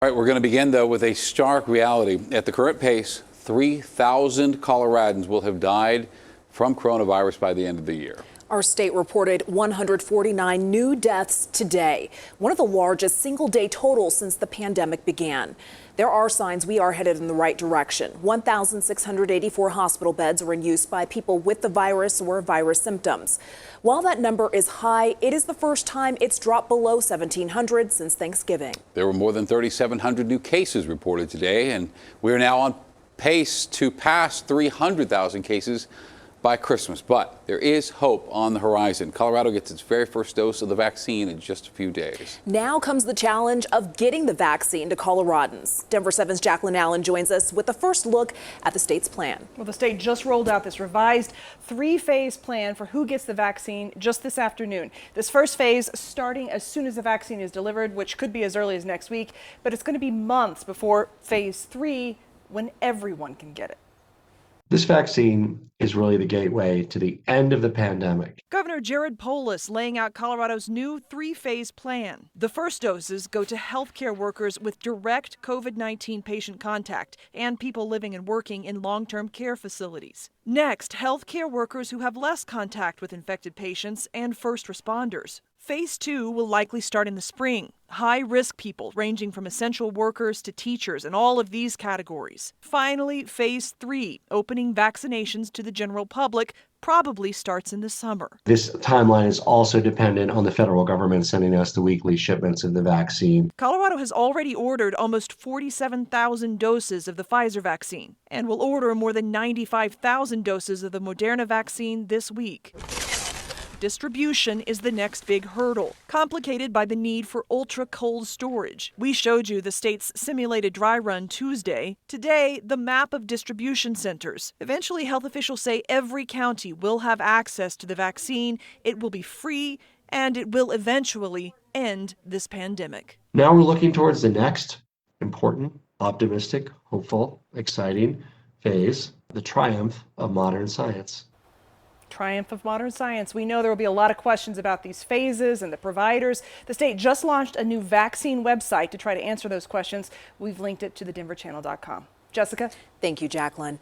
All right, we're going to begin, though, with a stark reality. At the current pace, 3,000 Coloradans will have died from coronavirus by the end of the year. Our state reported 149 new deaths today, one of the largest single-day totals since the pandemic began. There are signs we are headed in the right direction. 1,684 hospital beds are in use by people with the virus or virus symptoms. While that number is high, it is the first time it's dropped below 1,700 since Thanksgiving. There were more than 3,700 new cases reported today, and we are now on pace to pass 300,000 cases by Christmas. But there is hope on the horizon. Colorado gets its very first dose of the vaccine in just a few days. Now comes the challenge of getting the vaccine to Coloradans. Denver 7's Jacqueline Allen joins us with the first look at the state's plan. Well, the state just rolled out this revised three-phase plan for who gets the vaccine just this afternoon. This first phase starting as soon as the vaccine is delivered, which could be as early as next week, but it's going to be months before phase 3 when everyone can get it. This vaccine is really the gateway to the end of the pandemic. Governor Jared Polis laying out Colorado's new three-phase plan. The first doses go to healthcare workers with direct COVID-19 patient contact and people living and working in long-term care facilities. Next, healthcare workers who have less contact with infected patients and first responders. Phase 2 will likely start in the spring. High-risk people ranging from essential workers to teachers in all of these categories. Finally, Phase 3, opening vaccinations to the general public, probably starts in the summer. This timeline is also dependent on the federal government sending us the weekly shipments of the vaccine. Colorado has already ordered almost 47,000 doses of the Pfizer vaccine and will order more than 95,000 doses of the Moderna vaccine this week. Distribution is the next big hurdle, complicated by the need for ultra-cold storage. We showed you the state's simulated dry run Tuesday. Today, the map of distribution centers. Eventually, health officials say every county will have access to the vaccine, it will be free, and it will eventually end this pandemic. Now we're looking towards the next important, optimistic, hopeful, exciting phase, the triumph of modern science. Triumph of modern science. We know there will be a lot of questions about these phases and the providers. The state just launched a new vaccine website to try to answer those questions. We've linked it to thedenverchannel.com. Jessica? Thank you, Jacqueline.